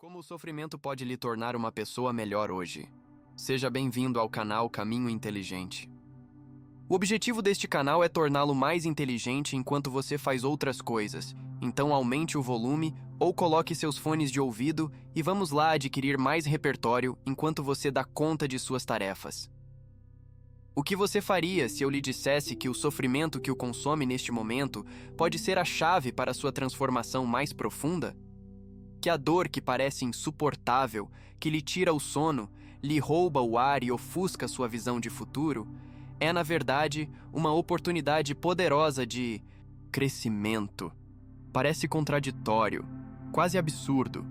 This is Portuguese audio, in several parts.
Como o sofrimento pode lhe tornar uma pessoa melhor hoje? Seja bem-vindo ao canal Caminho Inteligente. O objetivo deste canal é torná-lo mais inteligente enquanto você faz outras coisas, então aumente o volume ou coloque seus fones de ouvido e vamos lá adquirir mais repertório enquanto você dá conta de suas tarefas. O que você faria se eu lhe dissesse que o sofrimento que o consome neste momento pode ser a chave para sua transformação mais profunda? Que a dor que parece insuportável, que lhe tira o sono, lhe rouba o ar e ofusca sua visão de futuro, é, na verdade, uma oportunidade poderosa de crescimento. Parece contraditório, quase absurdo.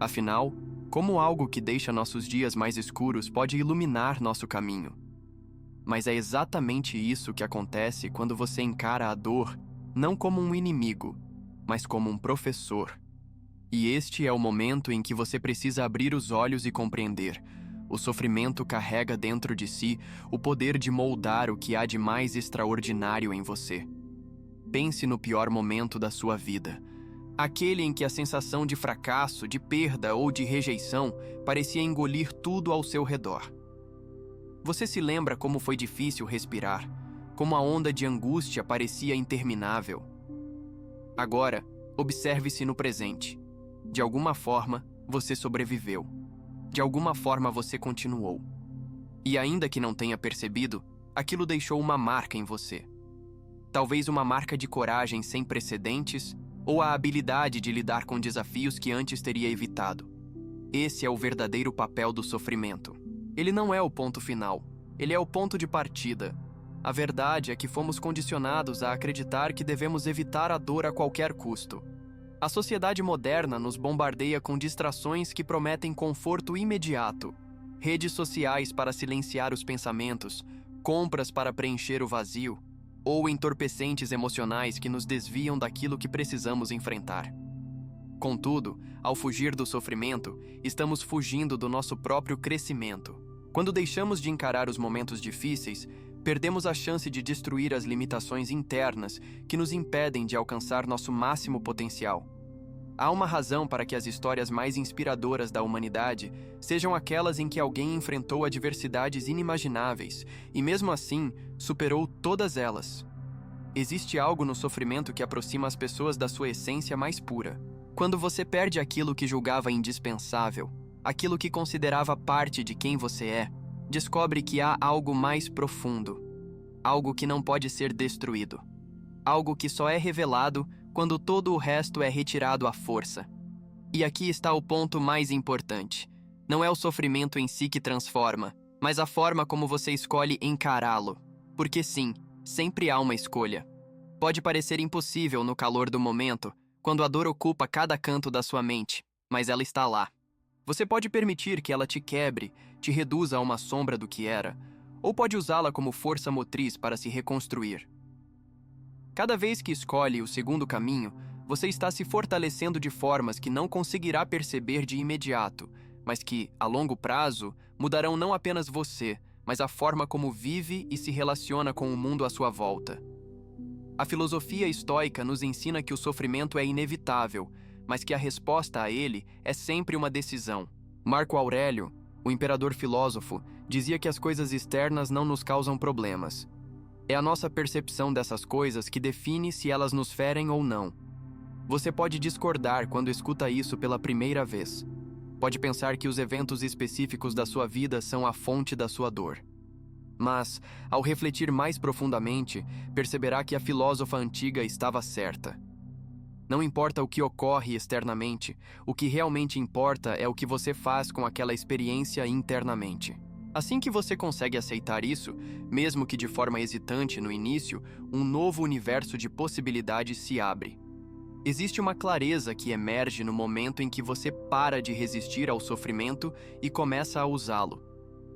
Afinal, como algo que deixa nossos dias mais escuros pode iluminar nosso caminho? Mas é exatamente isso que acontece quando você encara a dor não como um inimigo, mas como um professor. E este é o momento em que você precisa abrir os olhos e compreender. O sofrimento carrega dentro de si o poder de moldar o que há de mais extraordinário em você. Pense no pior momento da sua vida. Aquele em que a sensação de fracasso, de perda ou de rejeição parecia engolir tudo ao seu redor. Você se lembra como foi difícil respirar, como a onda de angústia parecia interminável. Agora, observe-se no presente. De alguma forma, você sobreviveu. De alguma forma, você continuou. E ainda que não tenha percebido, aquilo deixou uma marca em você. Talvez uma marca de coragem sem precedentes ou a habilidade de lidar com desafios que antes teria evitado. Esse é o verdadeiro papel do sofrimento. Ele não é o ponto final, ele é o ponto de partida. A verdade é que fomos condicionados a acreditar que devemos evitar a dor a qualquer custo. A sociedade moderna nos bombardeia com distrações que prometem conforto imediato, redes sociais para silenciar os pensamentos, compras para preencher o vazio, ou entorpecentes emocionais que nos desviam daquilo que precisamos enfrentar. Contudo, ao fugir do sofrimento, estamos fugindo do nosso próprio crescimento. Quando deixamos de encarar os momentos difíceis, perdemos a chance de destruir as limitações internas que nos impedem de alcançar nosso máximo potencial. Há uma razão para que as histórias mais inspiradoras da humanidade sejam aquelas em que alguém enfrentou adversidades inimagináveis e, mesmo assim, superou todas elas. Existe algo no sofrimento que aproxima as pessoas da sua essência mais pura. Quando você perde aquilo que julgava indispensável, aquilo que considerava parte de quem você é, descobre que há algo mais profundo, algo que não pode ser destruído, algo que só é revelado quando todo o resto é retirado à força. E aqui está o ponto mais importante. Não é o sofrimento em si que transforma, mas a forma como você escolhe encará-lo. Porque sim, sempre há uma escolha. Pode parecer impossível no calor do momento, quando a dor ocupa cada canto da sua mente, mas ela está lá. Você pode permitir que ela te quebre, te reduza a uma sombra do que era, ou pode usá-la como força motriz para se reconstruir. Cada vez que escolhe o segundo caminho, você está se fortalecendo de formas que não conseguirá perceber de imediato, mas que, a longo prazo, mudarão não apenas você, mas a forma como vive e se relaciona com o mundo à sua volta. A filosofia estoica nos ensina que o sofrimento é inevitável, mas que a resposta a ele é sempre uma decisão. Marco Aurélio, o imperador filósofo, dizia que as coisas externas não nos causam problemas. É a nossa percepção dessas coisas que define se elas nos ferem ou não. Você pode discordar quando escuta isso pela primeira vez. Pode pensar que os eventos específicos da sua vida são a fonte da sua dor. Mas, ao refletir mais profundamente, perceberá que a filósofa antiga estava certa. Não importa o que ocorre externamente, o que realmente importa é o que você faz com aquela experiência internamente. Assim que você consegue aceitar isso, mesmo que de forma hesitante no início, um novo universo de possibilidades se abre. Existe uma clareza que emerge no momento em que você para de resistir ao sofrimento e começa a usá-lo.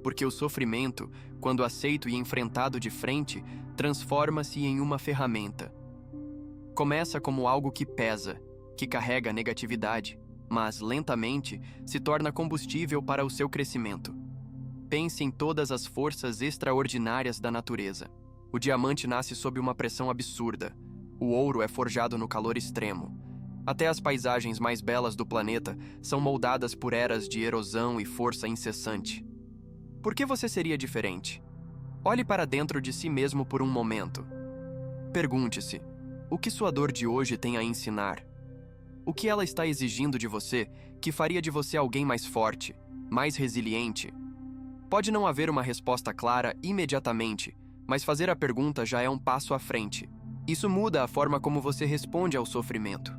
Porque o sofrimento, quando aceito e enfrentado de frente, transforma-se em uma ferramenta. Começa como algo que pesa, que carrega negatividade, mas, lentamente, se torna combustível para o seu crescimento. Pense em todas as forças extraordinárias da natureza. O diamante nasce sob uma pressão absurda. O ouro é forjado no calor extremo. Até as paisagens mais belas do planeta são moldadas por eras de erosão e força incessante. Por que você seria diferente? Olhe para dentro de si mesmo por um momento. Pergunte-se: o que sua dor de hoje tem a ensinar? O que ela está exigindo de você que faria de você alguém mais forte, mais resiliente? Pode não haver uma resposta clara imediatamente, mas fazer a pergunta já é um passo à frente. Isso muda a forma como você responde ao sofrimento.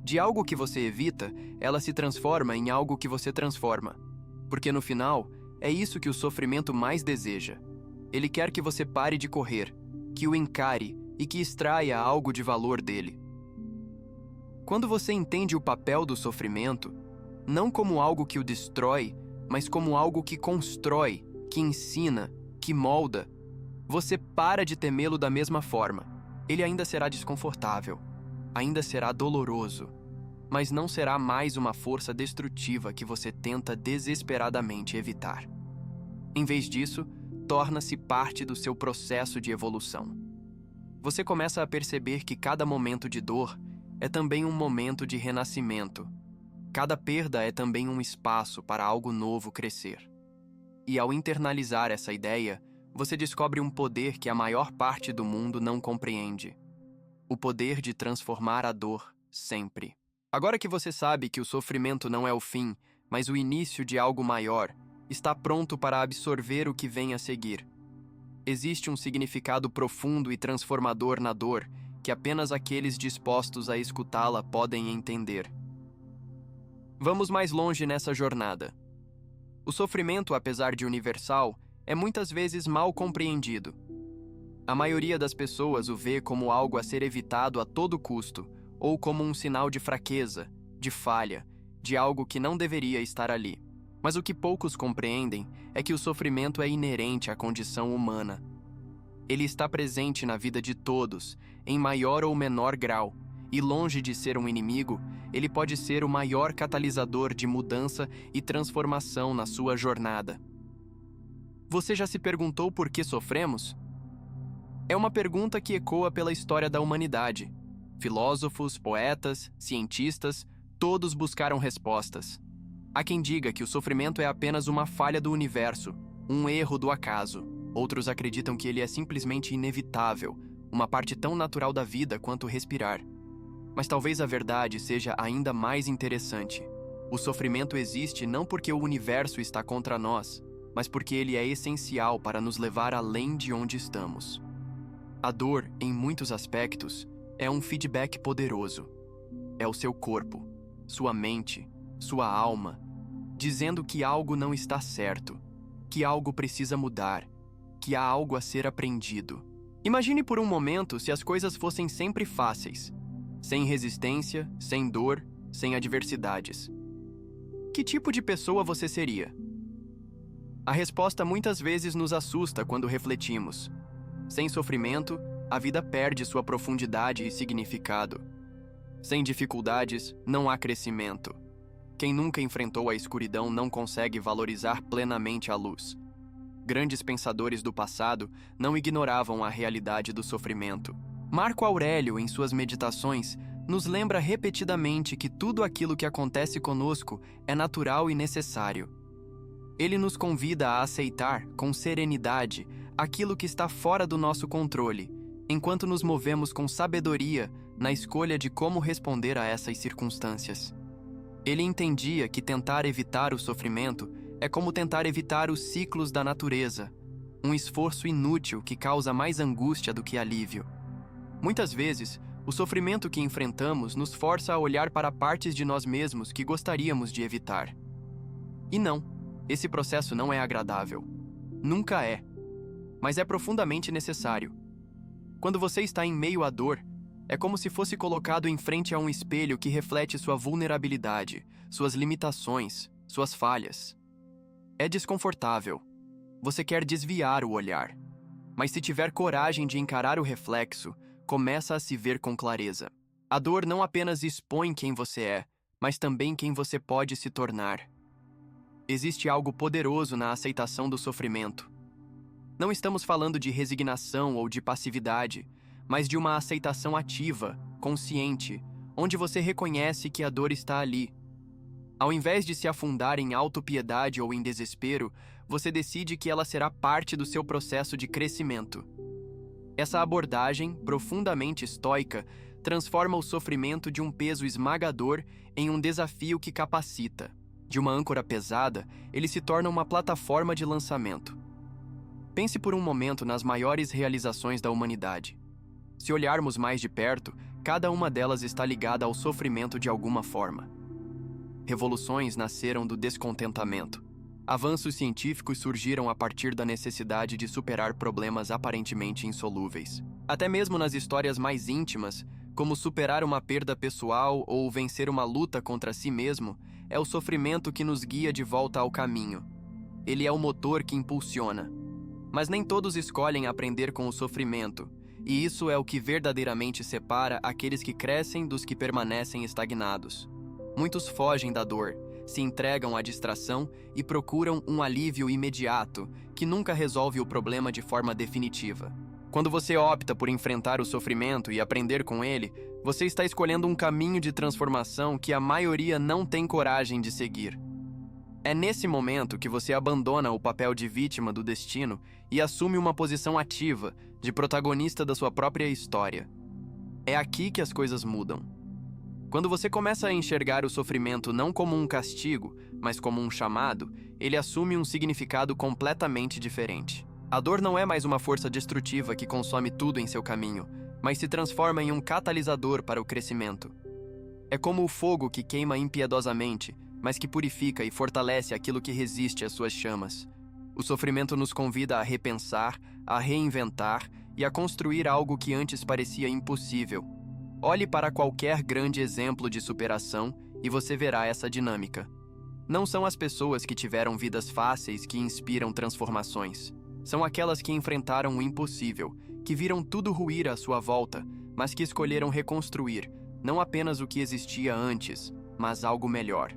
De algo que você evita, ela se transforma em algo que você transforma. Porque no final, é isso que o sofrimento mais deseja. Ele quer que você pare de correr, que o encare e que extraia algo de valor dele. Quando você entende o papel do sofrimento, não como algo que o destrói, mas como algo que constrói, que ensina, que molda, você para de temê-lo da mesma forma. Ele ainda será desconfortável, ainda será doloroso, mas não será mais uma força destrutiva que você tenta desesperadamente evitar. Em vez disso, torna-se parte do seu processo de evolução. Você começa a perceber que cada momento de dor é também um momento de renascimento. Cada perda é também um espaço para algo novo crescer. E ao internalizar essa ideia, você descobre um poder que a maior parte do mundo não compreende. O poder de transformar a dor sempre. Agora que você sabe que o sofrimento não é o fim, mas o início de algo maior, está pronto para absorver o que vem a seguir. Existe um significado profundo e transformador na dor que apenas aqueles dispostos a escutá-la podem entender. Vamos mais longe nessa jornada. O sofrimento, apesar de universal, é muitas vezes mal compreendido. A maioria das pessoas o vê como algo a ser evitado a todo custo, ou como um sinal de fraqueza, de falha, de algo que não deveria estar ali. Mas o que poucos compreendem é que o sofrimento é inerente à condição humana. Ele está presente na vida de todos, em maior ou menor grau, e longe de ser um inimigo, ele pode ser o maior catalisador de mudança e transformação na sua jornada. Você já se perguntou por que sofremos? É uma pergunta que ecoa pela história da humanidade. Filósofos, poetas, cientistas, todos buscaram respostas. Há quem diga que o sofrimento é apenas uma falha do universo, um erro do acaso. Outros acreditam que ele é simplesmente inevitável, uma parte tão natural da vida quanto respirar. Mas talvez a verdade seja ainda mais interessante. O sofrimento existe não porque o universo está contra nós, mas porque ele é essencial para nos levar além de onde estamos. A dor, em muitos aspectos, é um feedback poderoso. É o seu corpo, sua mente, sua alma, dizendo que algo não está certo, que algo precisa mudar, que há algo a ser aprendido. Imagine por um momento se as coisas fossem sempre fáceis, sem resistência, sem dor, sem adversidades. Que tipo de pessoa você seria? A resposta muitas vezes nos assusta quando refletimos. Sem sofrimento, a vida perde sua profundidade e significado. Sem dificuldades, não há crescimento. Quem nunca enfrentou a escuridão não consegue valorizar plenamente a luz. Grandes pensadores do passado não ignoravam a realidade do sofrimento. Marco Aurélio, em suas meditações, nos lembra repetidamente que tudo aquilo que acontece conosco é natural e necessário. Ele nos convida a aceitar, com serenidade, aquilo que está fora do nosso controle, enquanto nos movemos com sabedoria na escolha de como responder a essas circunstâncias. Ele entendia que tentar evitar o sofrimento é como tentar evitar os ciclos da natureza, um esforço inútil que causa mais angústia do que alívio. Muitas vezes, o sofrimento que enfrentamos nos força a olhar para partes de nós mesmos que gostaríamos de evitar. E não, esse processo não é agradável. Nunca é. Mas é profundamente necessário. Quando você está em meio à dor, é como se fosse colocado em frente a um espelho que reflete sua vulnerabilidade, suas limitações, suas falhas. É desconfortável. Você quer desviar o olhar. Mas se tiver coragem de encarar o reflexo, começa a se ver com clareza. A dor não apenas expõe quem você é, mas também quem você pode se tornar. Existe algo poderoso na aceitação do sofrimento. Não estamos falando de resignação ou de passividade, mas de uma aceitação ativa, consciente, onde você reconhece que a dor está ali. Ao invés de se afundar em autopiedade ou em desespero, você decide que ela será parte do seu processo de crescimento. Essa abordagem, profundamente estoica, transforma o sofrimento de um peso esmagador em um desafio que capacita. De uma âncora pesada, ele se torna uma plataforma de lançamento. Pense por um momento nas maiores realizações da humanidade. Se olharmos mais de perto, cada uma delas está ligada ao sofrimento de alguma forma. Revoluções nasceram do descontentamento. Avanços científicos surgiram a partir da necessidade de superar problemas aparentemente insolúveis. Até mesmo nas histórias mais íntimas, como superar uma perda pessoal ou vencer uma luta contra si mesmo, é o sofrimento que nos guia de volta ao caminho. Ele é o motor que impulsiona. Mas nem todos escolhem aprender com o sofrimento, e isso é o que verdadeiramente separa aqueles que crescem dos que permanecem estagnados. Muitos fogem da dor, se entregam à distração e procuram um alívio imediato, que nunca resolve o problema de forma definitiva. Quando você opta por enfrentar o sofrimento e aprender com ele, você está escolhendo um caminho de transformação que a maioria não tem coragem de seguir. É nesse momento que você abandona o papel de vítima do destino e assume uma posição ativa, de protagonista da sua própria história. É aqui que as coisas mudam. Quando você começa a enxergar o sofrimento não como um castigo, mas como um chamado, ele assume um significado completamente diferente. A dor não é mais uma força destrutiva que consome tudo em seu caminho, mas se transforma em um catalisador para o crescimento. É como o fogo que queima impiedosamente, mas que purifica e fortalece aquilo que resiste às suas chamas. O sofrimento nos convida a repensar, a reinventar e a construir algo que antes parecia impossível. Olhe para qualquer grande exemplo de superação e você verá essa dinâmica. Não são as pessoas que tiveram vidas fáceis que inspiram transformações. São aquelas que enfrentaram o impossível, que viram tudo ruir à sua volta, mas que escolheram reconstruir, não apenas o que existia antes, mas algo melhor.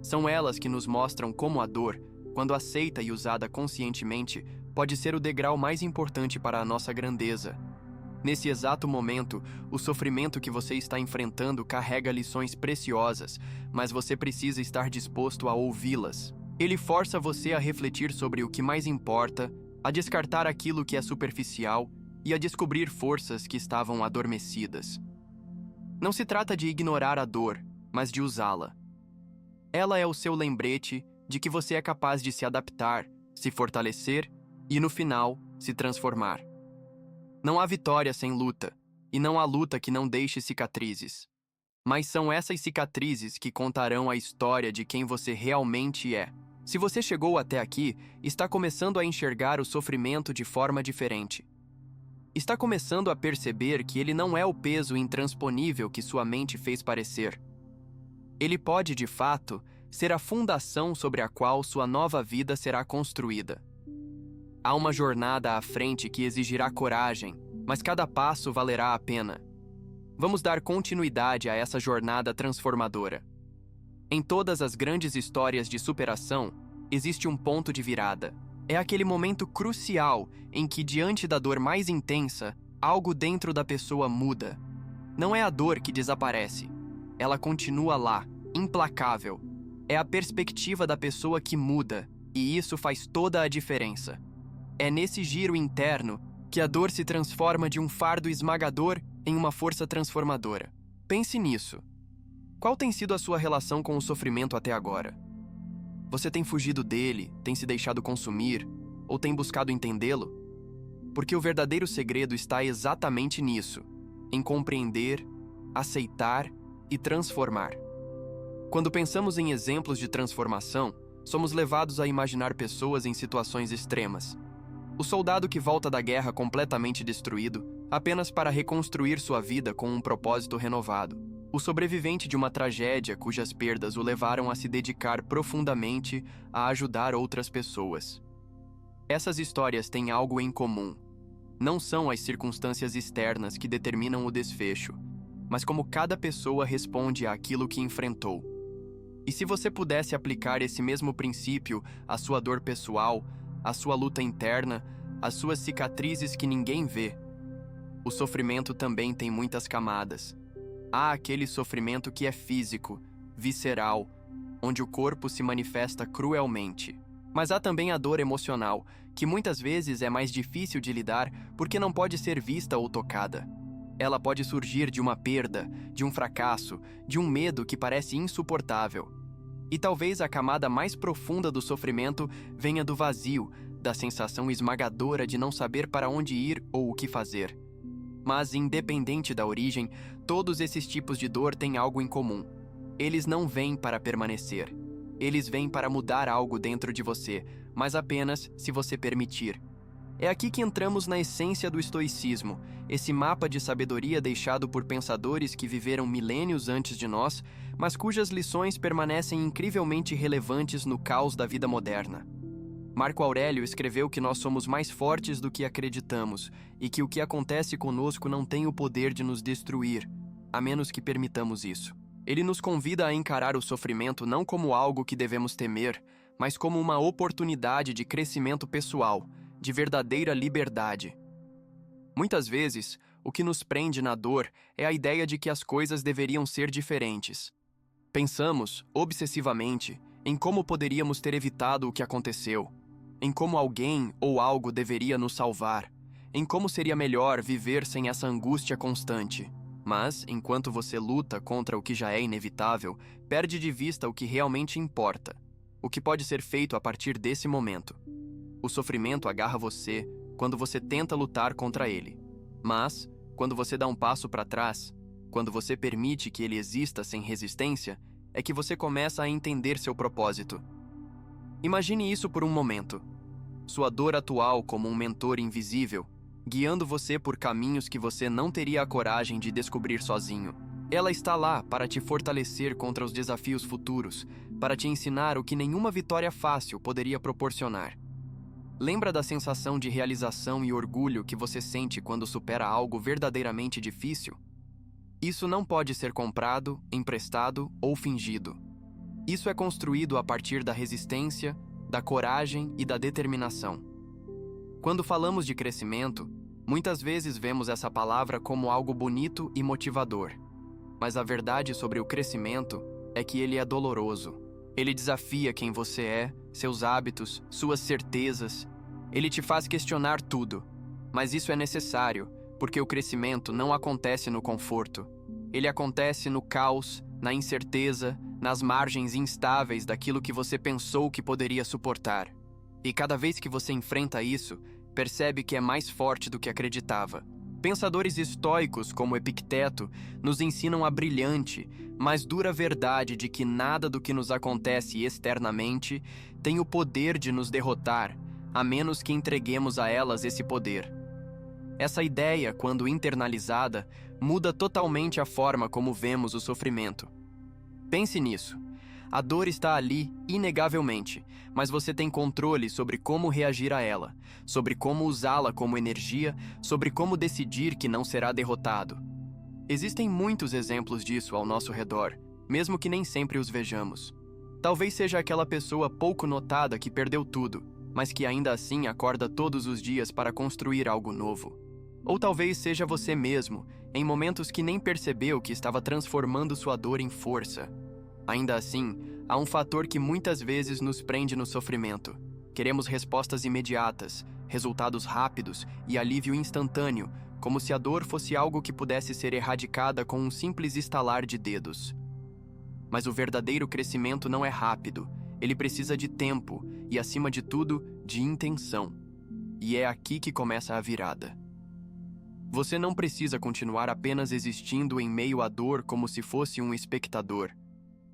São elas que nos mostram como a dor, quando aceita e usada conscientemente, pode ser o degrau mais importante para a nossa grandeza. Nesse exato momento, o sofrimento que você está enfrentando carrega lições preciosas, mas você precisa estar disposto a ouvi-las. Ele força você a refletir sobre o que mais importa, a descartar aquilo que é superficial e a descobrir forças que estavam adormecidas. Não se trata de ignorar a dor, mas de usá-la. Ela é o seu lembrete de que você é capaz de se adaptar, se fortalecer e, no final, se transformar. Não há vitória sem luta, e não há luta que não deixe cicatrizes. Mas são essas cicatrizes que contarão a história de quem você realmente é. Se você chegou até aqui, está começando a enxergar o sofrimento de forma diferente. Está começando a perceber que ele não é o peso intransponível que sua mente fez parecer. Ele pode, de fato, ser a fundação sobre a qual sua nova vida será construída. Há uma jornada à frente que exigirá coragem, mas cada passo valerá a pena. Vamos dar continuidade a essa jornada transformadora. Em todas as grandes histórias de superação, existe um ponto de virada. É aquele momento crucial em que, diante da dor mais intensa, algo dentro da pessoa muda. Não é a dor que desaparece. Ela continua lá, implacável. É a perspectiva da pessoa que muda, e isso faz toda a diferença. É nesse giro interno que a dor se transforma de um fardo esmagador em uma força transformadora. Pense nisso. Qual tem sido a sua relação com o sofrimento até agora? Você tem fugido dele, tem se deixado consumir, ou tem buscado entendê-lo? Porque o verdadeiro segredo está exatamente nisso, em compreender, aceitar e transformar. Quando pensamos em exemplos de transformação, somos levados a imaginar pessoas em situações extremas. O soldado que volta da guerra completamente destruído, apenas para reconstruir sua vida com um propósito renovado. O sobrevivente de uma tragédia cujas perdas o levaram a se dedicar profundamente a ajudar outras pessoas. Essas histórias têm algo em comum. Não são as circunstâncias externas que determinam o desfecho, mas como cada pessoa responde àquilo que enfrentou. E se você pudesse aplicar esse mesmo princípio à sua dor pessoal, à sua luta interna, às suas cicatrizes que ninguém vê, o sofrimento também tem muitas camadas. Há aquele sofrimento que é físico, visceral, onde o corpo se manifesta cruelmente. Mas há também a dor emocional, que muitas vezes é mais difícil de lidar porque não pode ser vista ou tocada. Ela pode surgir de uma perda, de um fracasso, de um medo que parece insuportável. E talvez a camada mais profunda do sofrimento venha do vazio, da sensação esmagadora de não saber para onde ir ou o que fazer. Mas, independente da origem, todos esses tipos de dor têm algo em comum. Eles não vêm para permanecer. Eles vêm para mudar algo dentro de você, mas apenas se você permitir. É aqui que entramos na essência do estoicismo, esse mapa de sabedoria deixado por pensadores que viveram milênios antes de nós, mas cujas lições permanecem incrivelmente relevantes no caos da vida moderna. Marco Aurélio escreveu que nós somos mais fortes do que acreditamos e que o que acontece conosco não tem o poder de nos destruir, a menos que permitamos isso. Ele nos convida a encarar o sofrimento não como algo que devemos temer, mas como uma oportunidade de crescimento pessoal, de verdadeira liberdade. Muitas vezes, o que nos prende na dor é a ideia de que as coisas deveriam ser diferentes. Pensamos, obsessivamente, em como poderíamos ter evitado o que aconteceu, em como alguém ou algo deveria nos salvar, em como seria melhor viver sem essa angústia constante. Mas, enquanto você luta contra o que já é inevitável, perde de vista o que realmente importa, o que pode ser feito a partir desse momento. O sofrimento agarra você quando você tenta lutar contra ele. Mas, quando você dá um passo para trás, quando você permite que ele exista sem resistência, é que você começa a entender seu propósito. Imagine isso por um momento. Sua dor atual como um mentor invisível, guiando você por caminhos que você não teria a coragem de descobrir sozinho. Ela está lá para te fortalecer contra os desafios futuros, para te ensinar o que nenhuma vitória fácil poderia proporcionar. Lembra da sensação de realização e orgulho que você sente quando supera algo verdadeiramente difícil? Isso não pode ser comprado, emprestado ou fingido. Isso é construído a partir da resistência, da coragem e da determinação. Quando falamos de crescimento, muitas vezes vemos essa palavra como algo bonito e motivador. Mas a verdade sobre o crescimento é que ele é doloroso. Ele desafia quem você é, seus hábitos, suas certezas. Ele te faz questionar tudo. Mas isso é necessário, porque o crescimento não acontece no conforto. Ele acontece no caos, na incerteza, nas margens instáveis daquilo que você pensou que poderia suportar. E cada vez que você enfrenta isso, percebe que é mais forte do que acreditava. Pensadores estoicos como Epicteto nos ensinam a brilhante, mas dura verdade de que nada do que nos acontece externamente tem o poder de nos derrotar, a menos que entreguemos a elas esse poder. Essa ideia, quando internalizada, muda totalmente a forma como vemos o sofrimento. Pense nisso. A dor está ali, inegavelmente, mas você tem controle sobre como reagir a ela, sobre como usá-la como energia, sobre como decidir que não será derrotado. Existem muitos exemplos disso ao nosso redor, mesmo que nem sempre os vejamos. Talvez seja aquela pessoa pouco notada que perdeu tudo, mas que ainda assim acorda todos os dias para construir algo novo. Ou talvez seja você mesmo, em momentos que nem percebeu que estava transformando sua dor em força. Ainda assim, há um fator que muitas vezes nos prende no sofrimento. Queremos respostas imediatas, resultados rápidos e alívio instantâneo, como se a dor fosse algo que pudesse ser erradicada com um simples estalar de dedos. Mas o verdadeiro crescimento não é rápido, ele precisa de tempo e, acima de tudo, de intenção. E é aqui que começa a virada. Você não precisa continuar apenas existindo em meio à dor como se fosse um espectador.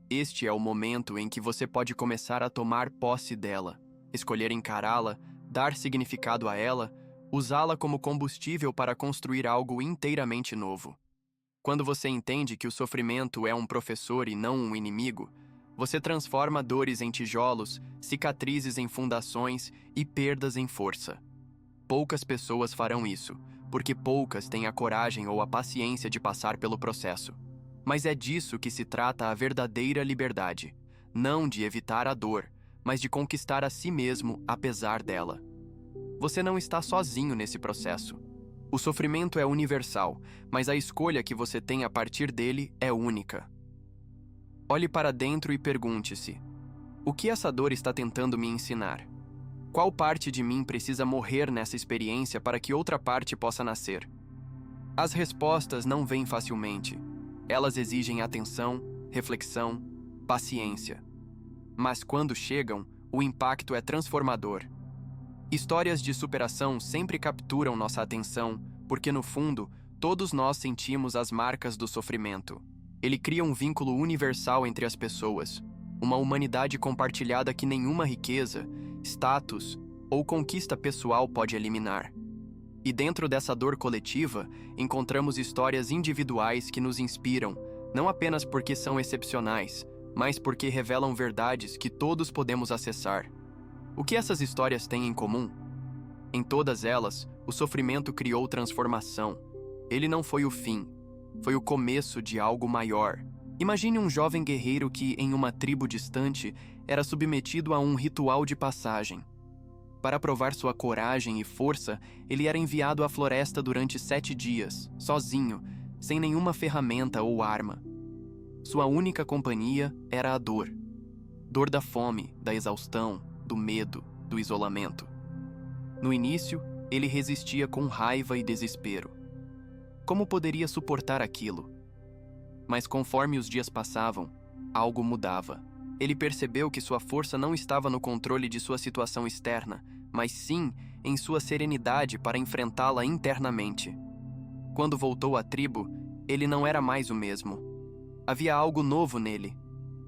Este é o momento em que você pode começar a tomar posse dela, escolher encará-la, dar significado a ela, usá-la como combustível para construir algo inteiramente novo. Quando você entende que o sofrimento é um professor e não um inimigo, você transforma dores em tijolos, cicatrizes em fundações e perdas em força. Poucas pessoas farão isso, porque poucas têm a coragem ou a paciência de passar pelo processo. Mas é disso que se trata a verdadeira liberdade, não de evitar a dor, mas de conquistar a si mesmo apesar dela. Você não está sozinho nesse processo. O sofrimento é universal, mas a escolha que você tem a partir dele é única. Olhe para dentro e pergunte-se: o que essa dor está tentando me ensinar? Qual parte de mim precisa morrer nessa experiência para que outra parte possa nascer? As respostas não vêm facilmente. Elas exigem atenção, reflexão, paciência. Mas quando chegam, o impacto é transformador. Histórias de superação sempre capturam nossa atenção, porque no fundo, todos nós sentimos as marcas do sofrimento. Ele cria um vínculo universal entre as pessoas, uma humanidade compartilhada que nenhuma riqueza, status ou conquista pessoal pode eliminar. E dentro dessa dor coletiva, encontramos histórias individuais que nos inspiram, não apenas porque são excepcionais, mas porque revelam verdades que todos podemos acessar. O que essas histórias têm em comum? Em todas elas, o sofrimento criou transformação. Ele não foi o fim, foi o começo de algo maior. Imagine um jovem guerreiro que, em uma tribo distante, era submetido a um ritual de passagem. Para provar sua coragem e força, ele era enviado à floresta durante 7 dias, sozinho, sem nenhuma ferramenta ou arma. Sua única companhia era a dor. Dor da fome, da exaustão, do medo, do isolamento. No início, ele resistia com raiva e desespero. Como poderia suportar aquilo? Mas conforme os dias passavam, algo mudava. Ele percebeu que sua força não estava no controle de sua situação externa, mas sim em sua serenidade para enfrentá-la internamente. Quando voltou à tribo, ele não era mais o mesmo. Havia algo novo nele.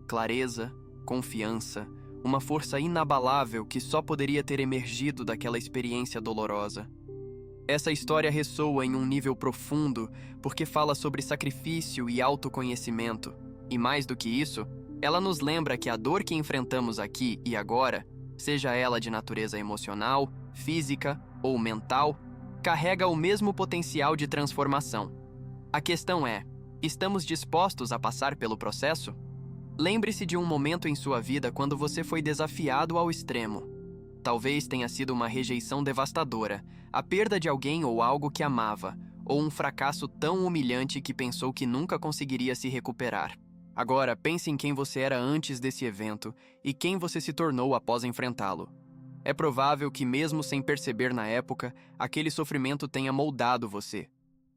Clareza, confiança, uma força inabalável que só poderia ter emergido daquela experiência dolorosa. Essa história ressoa em um nível profundo porque fala sobre sacrifício e autoconhecimento. E mais do que isso, ela nos lembra que a dor que enfrentamos aqui e agora, seja ela de natureza emocional, física ou mental, carrega o mesmo potencial de transformação. A questão é: estamos dispostos a passar pelo processo? Lembre-se de um momento em sua vida quando você foi desafiado ao extremo. Talvez tenha sido uma rejeição devastadora, a perda de alguém ou algo que amava, ou um fracasso tão humilhante que pensou que nunca conseguiria se recuperar. Agora, pense em quem você era antes desse evento e quem você se tornou após enfrentá-lo. É provável que, mesmo sem perceber na época, aquele sofrimento tenha moldado você.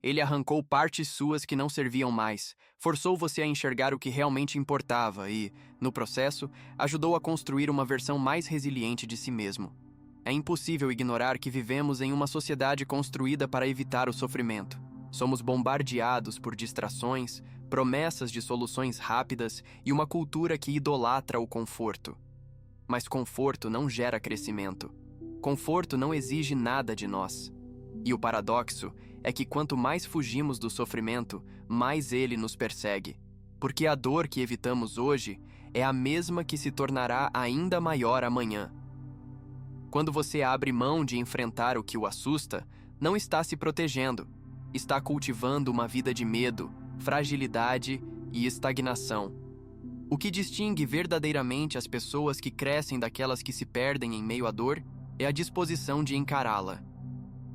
Ele arrancou partes suas que não serviam mais, forçou você a enxergar o que realmente importava e, no processo, ajudou a construir uma versão mais resiliente de si mesmo. É impossível ignorar que vivemos em uma sociedade construída para evitar o sofrimento. Somos bombardeados por distrações, promessas de soluções rápidas e uma cultura que idolatra o conforto. Mas conforto não gera crescimento. Conforto não exige nada de nós. E o paradoxo é que quanto mais fugimos do sofrimento, mais ele nos persegue. Porque a dor que evitamos hoje é a mesma que se tornará ainda maior amanhã. Quando você abre mão de enfrentar o que o assusta, não está se protegendo, está cultivando uma vida de medo, fragilidade e estagnação. O que distingue verdadeiramente as pessoas que crescem daquelas que se perdem em meio à dor é a disposição de encará-la.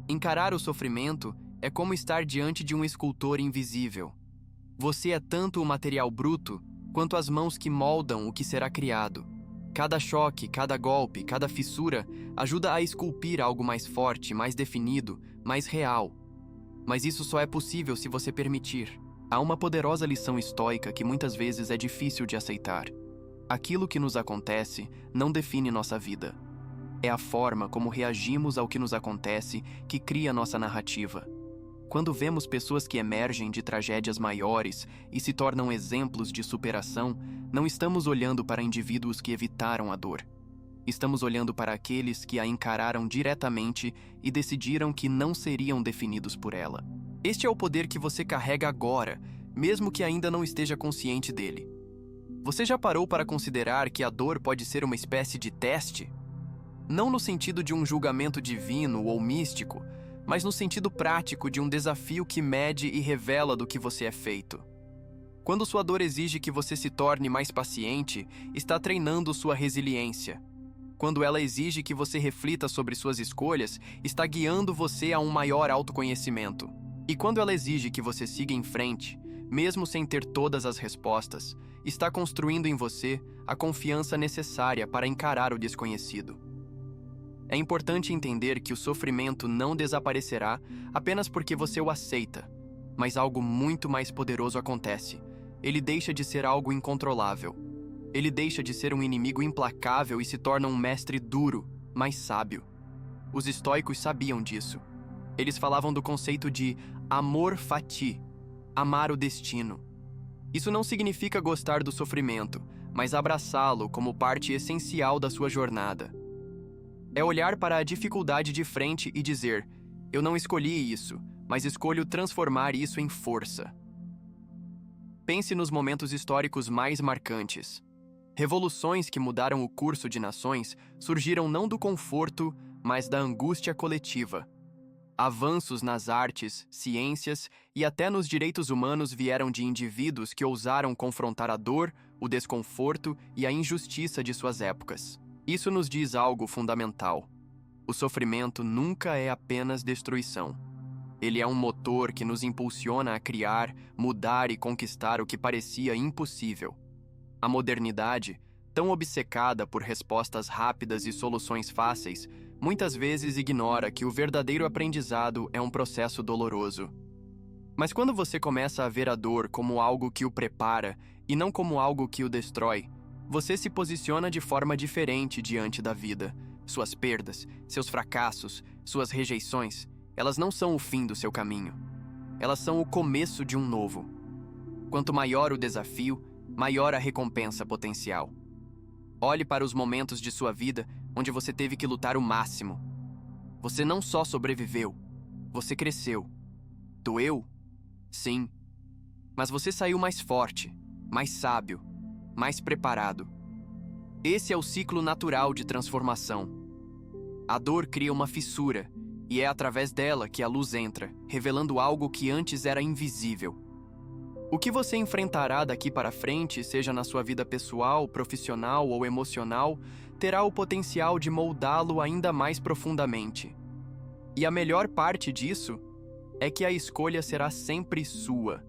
Encarar o sofrimento é como estar diante de um escultor invisível. Você é tanto o material bruto quanto as mãos que moldam o que será criado. Cada choque, cada golpe, cada fissura ajuda a esculpir algo mais forte, mais definido, mais real. Mas isso só é possível se você permitir. Há uma poderosa lição estoica que muitas vezes é difícil de aceitar. Aquilo que nos acontece não define nossa vida. É a forma como reagimos ao que nos acontece que cria nossa narrativa. Quando vemos pessoas que emergem de tragédias maiores e se tornam exemplos de superação, não estamos olhando para indivíduos que evitaram a dor. Estamos olhando para aqueles que a encararam diretamente e decidiram que não seriam definidos por ela. Este é o poder que você carrega agora, mesmo que ainda não esteja consciente dele. Você já parou para considerar que a dor pode ser uma espécie de teste? Não no sentido de um julgamento divino ou místico, mas no sentido prático de um desafio que mede e revela do que você é feito. Quando sua dor exige que você se torne mais paciente, está treinando sua resiliência. Quando ela exige que você reflita sobre suas escolhas, está guiando você a um maior autoconhecimento. E quando ela exige que você siga em frente, mesmo sem ter todas as respostas, está construindo em você a confiança necessária para encarar o desconhecido. É importante entender que o sofrimento não desaparecerá apenas porque você o aceita, mas algo muito mais poderoso acontece. Ele deixa de ser algo incontrolável. Ele deixa de ser um inimigo implacável e se torna um mestre duro, mas sábio. Os estoicos sabiam disso. Eles falavam do conceito de amor fati, amar o destino. Isso não significa gostar do sofrimento, mas abraçá-lo como parte essencial da sua jornada. É olhar para a dificuldade de frente e dizer: eu não escolhi isso, mas escolho transformar isso em força. Pense nos momentos históricos mais marcantes. Revoluções que mudaram o curso de nações surgiram não do conforto, mas da angústia coletiva. Avanços nas artes, ciências e até nos direitos humanos vieram de indivíduos que ousaram confrontar a dor, o desconforto e a injustiça de suas épocas. Isso nos diz algo fundamental. O sofrimento nunca é apenas destruição. Ele é um motor que nos impulsiona a criar, mudar e conquistar o que parecia impossível. A modernidade, tão obcecada por respostas rápidas e soluções fáceis, muitas vezes ignora que o verdadeiro aprendizado é um processo doloroso. Mas quando você começa a ver a dor como algo que o prepara e não como algo que o destrói, você se posiciona de forma diferente diante da vida. Suas perdas, seus fracassos, suas rejeições, elas não são o fim do seu caminho. Elas são o começo de um novo. Quanto maior o desafio, maior a recompensa potencial. Olhe para os momentos de sua vida onde você teve que lutar o máximo. Você não só sobreviveu, você cresceu. Doeu? Sim. Mas você saiu mais forte, mais sábio, mais preparado. Esse é o ciclo natural de transformação. A dor cria uma fissura, e é através dela que a luz entra, revelando algo que antes era invisível. O que você enfrentará daqui para frente, seja na sua vida pessoal, profissional ou emocional, terá o potencial de moldá-lo ainda mais profundamente. E a melhor parte disso é que a escolha será sempre sua.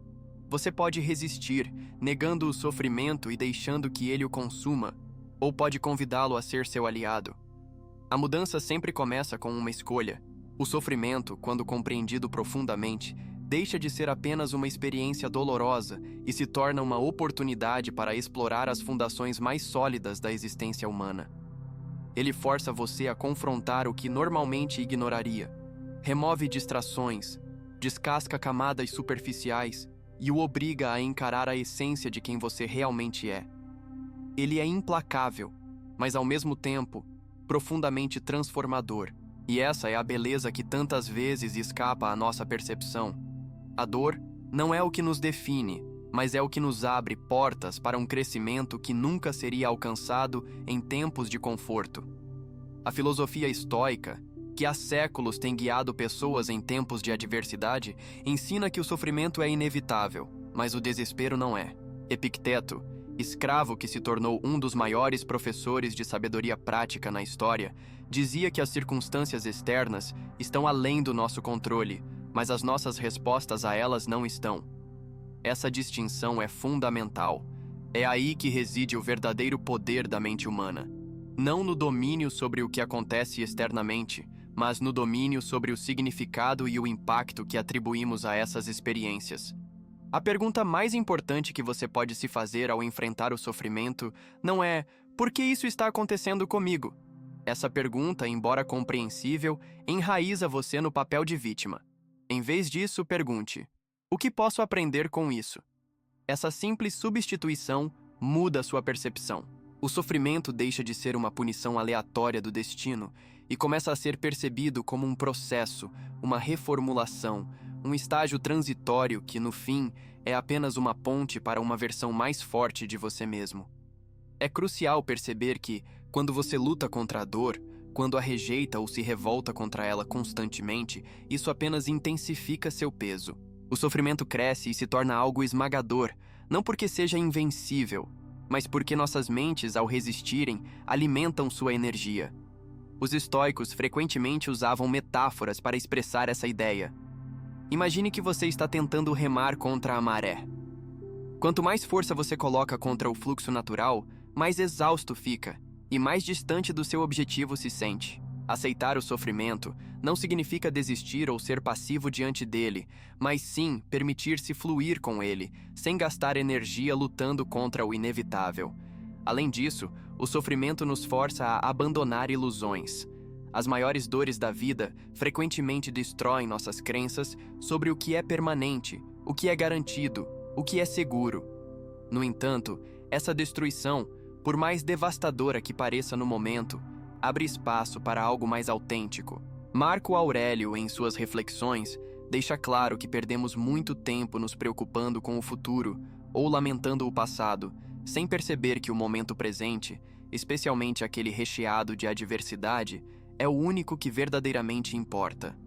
Você pode resistir, negando o sofrimento e deixando que ele o consuma, ou pode convidá-lo a ser seu aliado. A mudança sempre começa com uma escolha. O sofrimento, quando compreendido profundamente, deixa de ser apenas uma experiência dolorosa e se torna uma oportunidade para explorar as fundações mais sólidas da existência humana. Ele força você a confrontar o que normalmente ignoraria, remove distrações, descasca camadas superficiais e o obriga a encarar a essência de quem você realmente é. Ele é implacável, mas ao mesmo tempo, profundamente transformador, e essa é a beleza que tantas vezes escapa à nossa percepção. A dor não é o que nos define, mas é o que nos abre portas para um crescimento que nunca seria alcançado em tempos de conforto. A filosofia estoica, que há séculos tem guiado pessoas em tempos de adversidade, ensina que o sofrimento é inevitável, mas o desespero não é. Epicteto, escravo que se tornou um dos maiores professores de sabedoria prática na história, dizia que as circunstâncias externas estão além do nosso controle, mas as nossas respostas a elas não estão. Essa distinção é fundamental. É aí que reside o verdadeiro poder da mente humana. Não no domínio sobre o que acontece externamente, mas no domínio sobre o significado e o impacto que atribuímos a essas experiências. A pergunta mais importante que você pode se fazer ao enfrentar o sofrimento não é "por que isso está acontecendo comigo?". Essa pergunta, embora compreensível, enraiza você no papel de vítima. Em vez disso, pergunte: o que posso aprender com isso? Essa simples substituição muda sua percepção. O sofrimento deixa de ser uma punição aleatória do destino e começa a ser percebido como um processo, uma reformulação, um estágio transitório que, no fim, é apenas uma ponte para uma versão mais forte de você mesmo. É crucial perceber que, quando você luta contra a dor, quando a rejeita ou se revolta contra ela constantemente, isso apenas intensifica seu peso. O sofrimento cresce e se torna algo esmagador, não porque seja invencível, mas porque nossas mentes, ao resistirem, alimentam sua energia. Os estoicos frequentemente usavam metáforas para expressar essa ideia. Imagine que você está tentando remar contra a maré. Quanto mais força você coloca contra o fluxo natural, mais exausto fica e mais distante do seu objetivo se sente. Aceitar o sofrimento não significa desistir ou ser passivo diante dele, mas sim permitir-se fluir com ele, sem gastar energia lutando contra o inevitável. Além disso, o sofrimento nos força a abandonar ilusões. As maiores dores da vida frequentemente destroem nossas crenças sobre o que é permanente, o que é garantido, o que é seguro. No entanto, essa destruição, por mais devastadora que pareça no momento, abre espaço para algo mais autêntico. Marco Aurélio, em suas reflexões, deixa claro que perdemos muito tempo nos preocupando com o futuro ou lamentando o passado, sem perceber que o momento presente, especialmente aquele recheado de adversidade, é o único que verdadeiramente importa.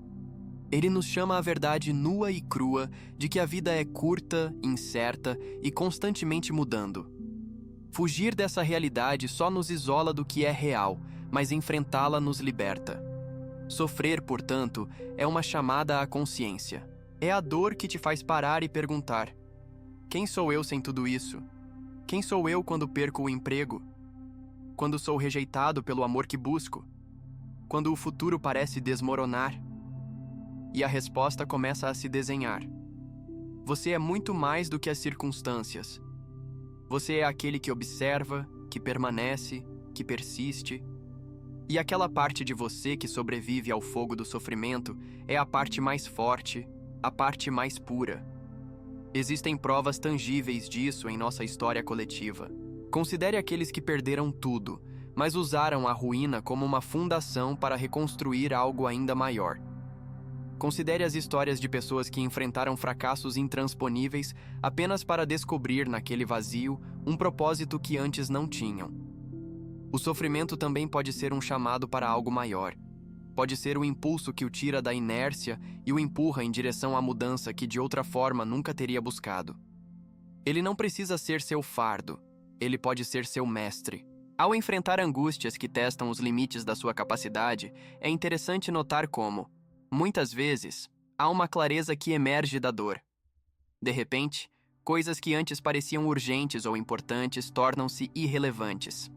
Ele nos chama à verdade nua e crua de que a vida é curta, incerta e constantemente mudando. Fugir dessa realidade só nos isola do que é real, mas enfrentá-la nos liberta. Sofrer, portanto, é uma chamada à consciência. É a dor que te faz parar e perguntar: quem sou eu sem tudo isso? Quem sou eu quando perco o emprego? Quando sou rejeitado pelo amor que busco? Quando o futuro parece desmoronar? E a resposta começa a se desenhar. Você é muito mais do que as circunstâncias. Você é aquele que observa, que permanece, que persiste. E aquela parte de você que sobrevive ao fogo do sofrimento é a parte mais forte, a parte mais pura. Existem provas tangíveis disso em nossa história coletiva. Considere aqueles que perderam tudo, mas usaram a ruína como uma fundação para reconstruir algo ainda maior. Considere as histórias de pessoas que enfrentaram fracassos intransponíveis apenas para descobrir naquele vazio um propósito que antes não tinham. O sofrimento também pode ser um chamado para algo maior. Pode ser o impulso que o tira da inércia e o empurra em direção à mudança que de outra forma nunca teria buscado. Ele não precisa ser seu fardo, ele pode ser seu mestre. Ao enfrentar angústias que testam os limites da sua capacidade, é interessante notar como, muitas vezes, há uma clareza que emerge da dor. De repente, coisas que antes pareciam urgentes ou importantes tornam-se irrelevantes.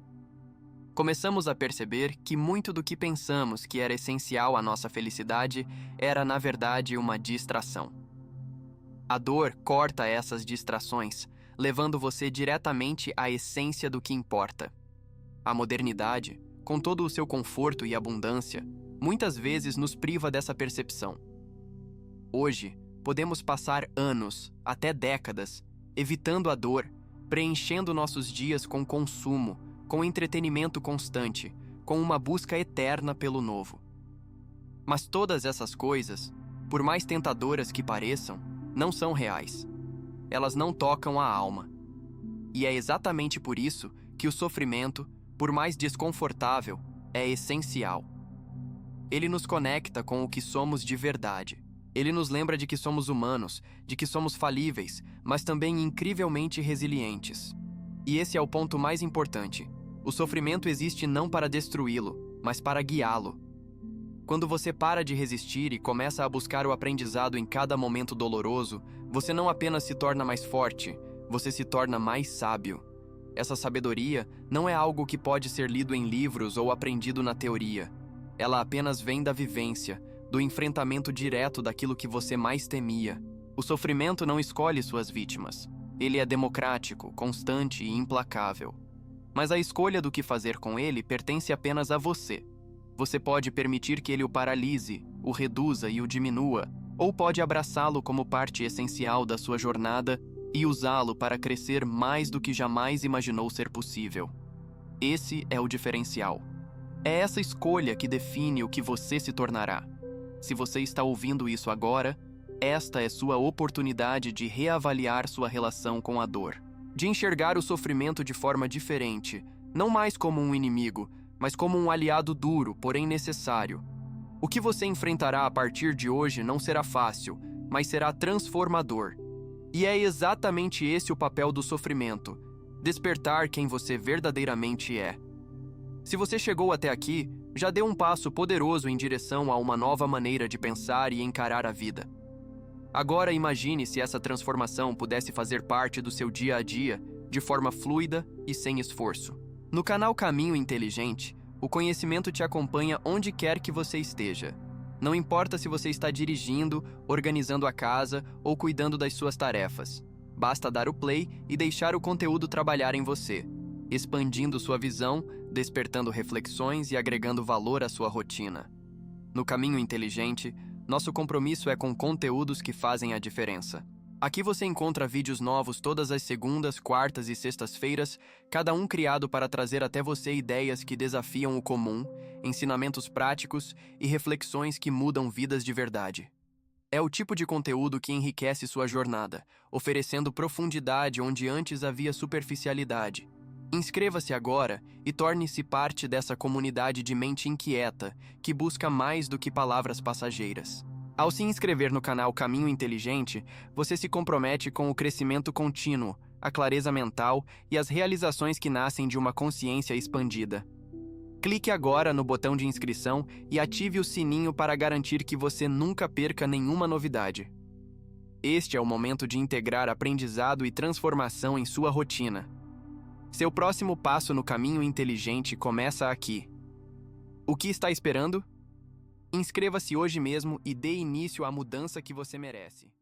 Começamos a perceber que muito do que pensamos que era essencial à nossa felicidade era, na verdade, uma distração. A dor corta essas distrações, levando você diretamente à essência do que importa. A modernidade, com todo o seu conforto e abundância, muitas vezes nos priva dessa percepção. Hoje, podemos passar anos, até décadas, evitando a dor, preenchendo nossos dias com consumo, com entretenimento constante, com uma busca eterna pelo novo. Mas todas essas coisas, por mais tentadoras que pareçam, não são reais. Elas não tocam a alma. E é exatamente por isso que o sofrimento, por mais desconfortável, é essencial. Ele nos conecta com o que somos de verdade. Ele nos lembra de que somos humanos, de que somos falíveis, mas também incrivelmente resilientes. E esse é o ponto mais importante. O sofrimento existe não para destruí-lo, mas para guiá-lo. Quando você para de resistir e começa a buscar o aprendizado em cada momento doloroso, você não apenas se torna mais forte, você se torna mais sábio. Essa sabedoria não é algo que pode ser lido em livros ou aprendido na teoria. Ela apenas vem da vivência, do enfrentamento direto daquilo que você mais temia. O sofrimento não escolhe suas vítimas. Ele é democrático, constante e implacável. Mas a escolha do que fazer com ele pertence apenas a você. Você pode permitir que ele o paralise, o reduza e o diminua, ou pode abraçá-lo como parte essencial da sua jornada e usá-lo para crescer mais do que jamais imaginou ser possível. Esse é o diferencial. É essa escolha que define o que você se tornará. Se você está ouvindo isso agora, esta é sua oportunidade de reavaliar sua relação com a dor. De enxergar o sofrimento de forma diferente, não mais como um inimigo, mas como um aliado duro, porém necessário. O que você enfrentará a partir de hoje não será fácil, mas será transformador. E é exatamente esse o papel do sofrimento: Despertar quem você verdadeiramente é. Se você chegou até aqui, já deu um passo poderoso em direção a uma nova maneira de pensar e encarar a vida. Agora imagine se essa transformação pudesse fazer parte do seu dia a dia, de forma fluida e sem esforço. No canal Caminho Inteligente, o conhecimento te acompanha onde quer que você esteja. Não importa se você está dirigindo, organizando a casa ou cuidando das suas tarefas. Basta dar o play e deixar o conteúdo trabalhar em você, expandindo sua visão, despertando reflexões e agregando valor à sua rotina. No Caminho Inteligente, nosso compromisso é com conteúdos que fazem a diferença. Aqui você encontra vídeos novos todas as segundas, quartas e sextas-feiras, cada um criado para trazer até você ideias que desafiam o comum, ensinamentos práticos e reflexões que mudam vidas de verdade. É o tipo de conteúdo que enriquece sua jornada, oferecendo profundidade onde antes havia superficialidade. Inscreva-se agora e torne-se parte dessa comunidade de mente inquieta que busca mais do que palavras passageiras. Ao se inscrever no canal Caminho Inteligente, você se compromete com o crescimento contínuo, a clareza mental e as realizações que nascem de uma consciência expandida. Clique agora no botão de inscrição e ative o sininho para garantir que você nunca perca nenhuma novidade. Este é o momento de integrar aprendizado e transformação em sua rotina. Seu próximo passo no Caminho Inteligente começa aqui. O que está esperando? Inscreva-se hoje mesmo e dê início à mudança que você merece.